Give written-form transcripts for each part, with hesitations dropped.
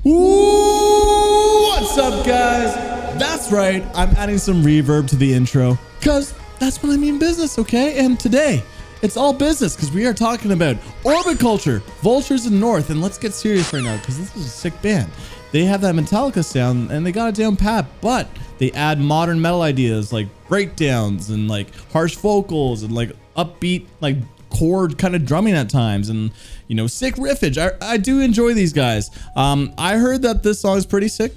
Ooh, what's up, guys? That's right, I'm adding some reverb to the intro because that's when I mean business, okay? And today, it's all business because we are talking about Orbit Culture, Vultures of North, and let's get serious right now because this is a sick band. They have that Metallica sound and they got it down pat, but they add modern metal ideas like breakdowns and like harsh vocals and like upbeat like chord kind of drumming at times, and you know, sick riffage. I do enjoy these guys. I heard that this song is pretty sick,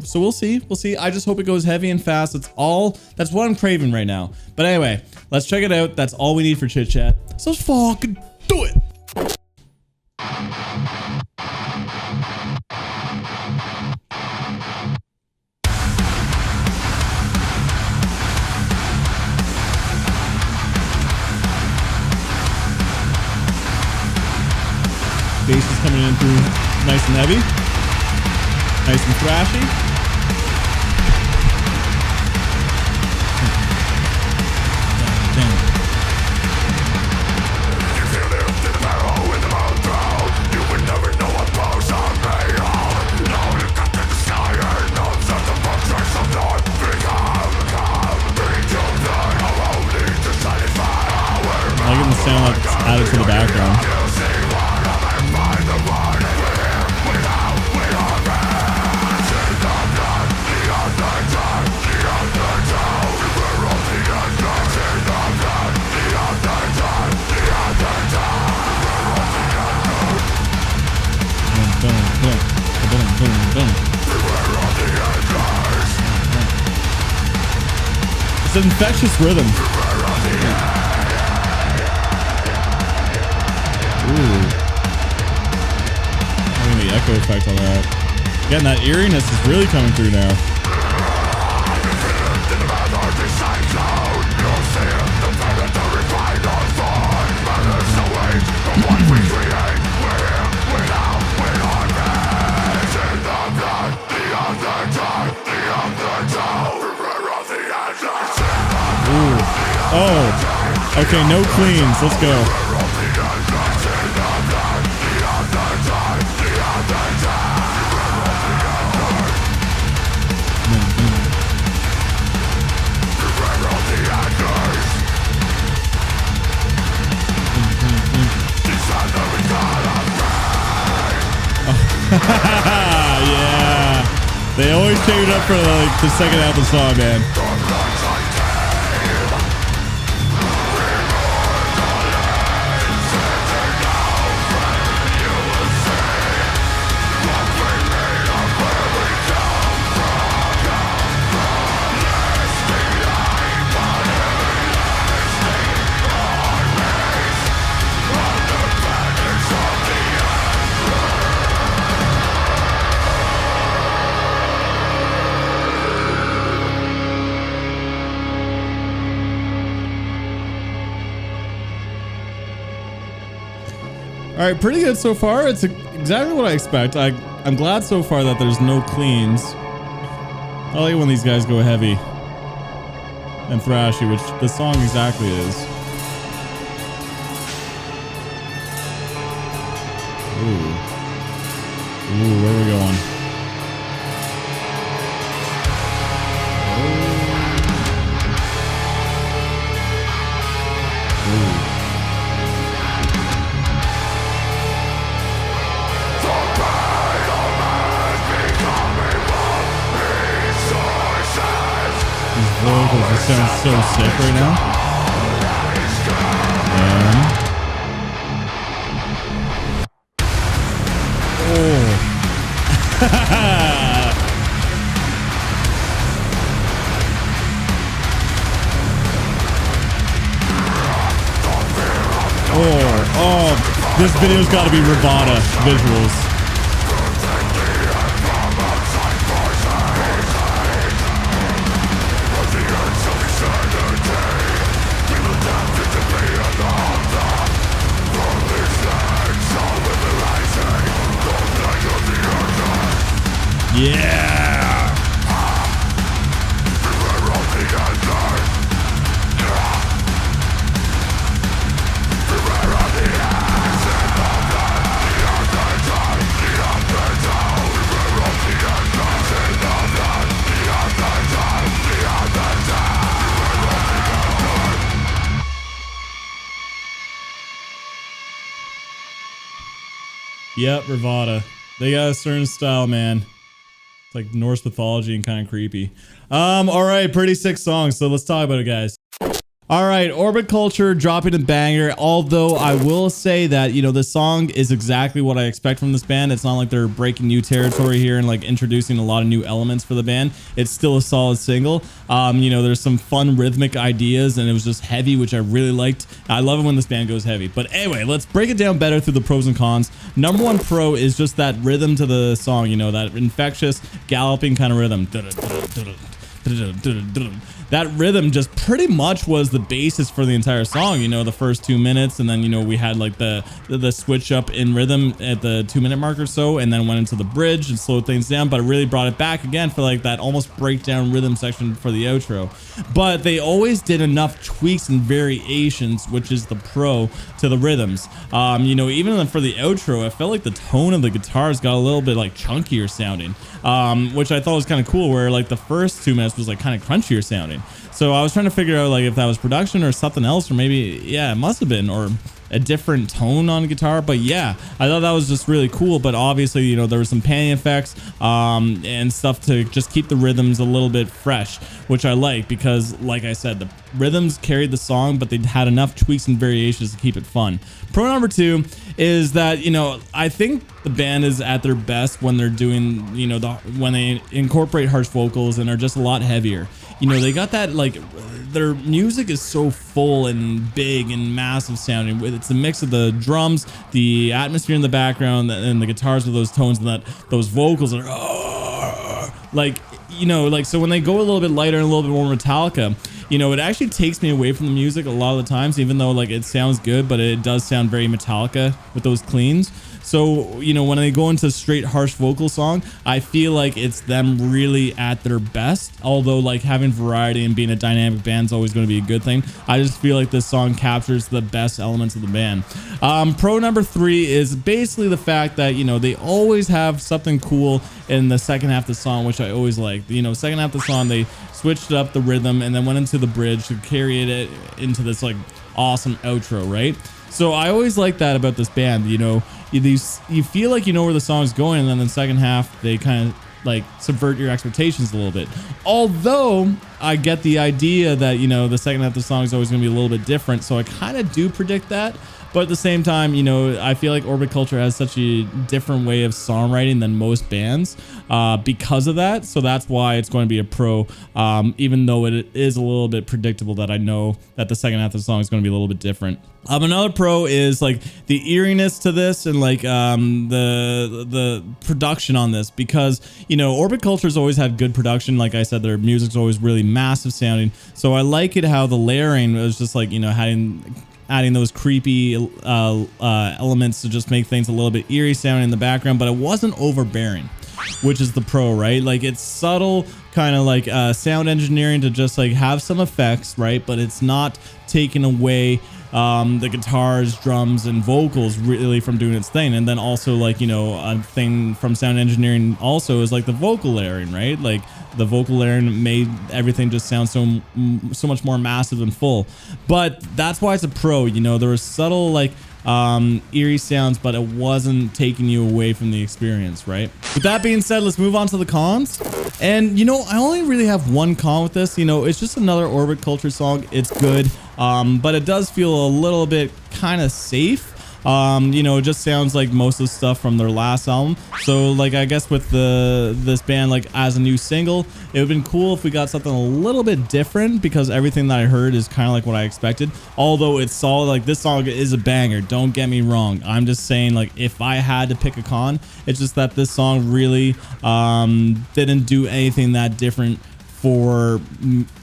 so we'll see. I just hope it goes heavy and fast. That's what I'm craving right now. But anyway, let's check it out. That's all we need for chit chat, so fucking do it. Bass is coming in through nice and heavy, nice and thrashy. I like the sound that's added to the background. It's an infectious rhythm. Ooh. Look at the echo effect on that. Again, that eeriness is really coming through now. Oh, okay, no cleans. Let's go. Yeah, they always change it up for like the second half of the song, man. All right, pretty good so far. It's exactly what I expect. I'm glad so far that there's no cleans. I like when these guys go heavy and thrashy, which this song exactly is. Ooh, where are we going? Vocals just sound so sick right now. Oh, this video's got to be Ravada visuals. Yeah. Yep, Rivada. They got a certain style, man. It's like Norse mythology and kind of creepy. All right, pretty sick song. So let's talk about it, guys. All right, Orbit Culture dropping a banger. Although I will say that, you know, the song is exactly what I expect from this band. It's not like they're breaking new territory here and like introducing a lot of new elements for the band. It's still a solid single. You know, there's some fun rhythmic ideas and it was just heavy, which I really liked. I love it when this band goes heavy. But anyway, let's break it down better through the pros and cons. Number one pro is just that rhythm to the song, you know, that infectious galloping kind of rhythm. That rhythm just pretty much was the basis for the entire song, you know, the first 2 minutes, and then, you know, we had like the switch up in rhythm at the 2-minute mark or so, and then went into the bridge and slowed things down, but it really brought it back again for like that almost breakdown rhythm section for the outro. But they always did enough tweaks and variations, which is the pro to the rhythms. You know, even for the outro, I felt like the tone of the guitars got a little bit like chunkier sounding, which I thought was kind of cool, where like the first 2 minutes was like kind of crunchier sounding. So I was trying to figure out like if that was production or something else, or maybe, yeah, it must have been, or a different tone on guitar. But yeah, I thought that was just really cool. But obviously, you know, there were some panning effects and stuff to just keep the rhythms a little bit fresh, which I like, because like I said, the rhythms carried the song, but they had enough tweaks and variations to keep it fun. Pro number two is that, you know, I think the band is at their best when they're doing, you know, when they incorporate harsh vocals and are just a lot heavier. You know, they got that, like, their music is so full and big and massive sounding. It's a mix of the drums, the atmosphere in the background, and the guitars with those tones, and that those vocals are like, you know, like, so when they go a little bit lighter and a little bit more Metallica, you know, it actually takes me away from the music a lot of the times, even though like it sounds good, but it does sound very Metallica with those cleans. So, you know, when they go into straight harsh vocal song, I feel like it's them really at their best. Although like having variety and being a dynamic band is always going to be a good thing. I just feel like this song captures the best elements of the band. Pro number three is basically the fact that, you know, they always have something cool in the second half of the song, which I always like. You know, second half of the song, they switched up the rhythm and then went into the bridge to carry it into this like awesome outro, right? So I always like that about this band. You know, you feel like you know where the song's going, and then in the second half they kind of like subvert your expectations a little bit. Although I get the idea that, you know, the second half of the song is always going to be a little bit different, so I kind of do predict that. But at the same time, you know, I feel like Orbit Culture has such a different way of songwriting than most bands because of that. So that's why it's going to be a pro, even though it is a little bit predictable that I know that the second half of the song is going to be a little bit different. Another pro is like the eeriness to this and like the production on this, because, you know, Orbit Culture's always had good production. Like I said, their music's always really massive sounding. So I like it how the layering was just like, you know, adding those creepy elements to just make things a little bit eerie sounding in the background, but it wasn't overbearing, which is the pro, right? Like it's subtle, kind of like sound engineering to just like have some effects, right? But it's not taking away the guitars, drums, and vocals really from doing its thing. And then also, like, you know, a thing from sound engineering also is like the vocal layering, right? Like the vocal layering made everything just sound so much more massive and full. But that's why it's a pro. You know, there was subtle like eerie sounds, but it wasn't taking you away from the experience, right? With that being said, let's move on to the cons. And, you know, I only really have one con with this. You know, it's just another Orbit Culture song. It's good, but it does feel a little bit kind of safe. You know, it just sounds like most of the stuff from their last album. So like, I guess with this band, like as a new single, it would have been cool if we got something a little bit different, because everything that I heard is kind of like what I expected. Although it's solid, like this song is a banger, don't get me wrong. I'm just saying, like, if I had to pick a con, it's just that this song really didn't do anything that different for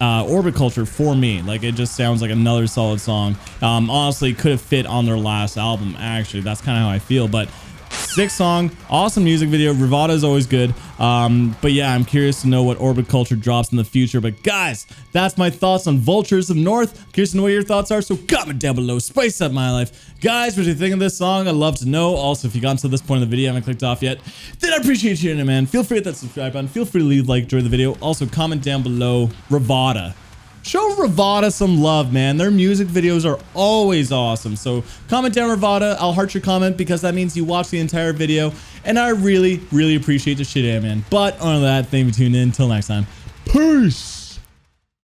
Orbit Culture for me. Like, it just sounds like another solid song. Honestly, could have fit on their last album, actually. That's kind of how I feel. But sick song, awesome music video. Rivada is always good. But yeah, I'm curious to know what Orbit Culture drops in the future. But guys, that's my thoughts on Vultures of North. I'm curious to know what your thoughts are, so comment down below. Spice up my life. Guys, what do you think of this song? I'd love to know. Also, if you got to this point in the video and haven't clicked off yet, then I appreciate you hearing it, man. Feel free to hit that subscribe button. Feel free to leave a like, enjoy the video. Also, comment down below Rivada. show Rivada some love, man. Their music videos are always awesome. So comment down Rivada. I'll heart your comment because that means you watch the entire video. And I really, really appreciate the shit out, man. But on that, thank you for tuning in. Until next time. Peace.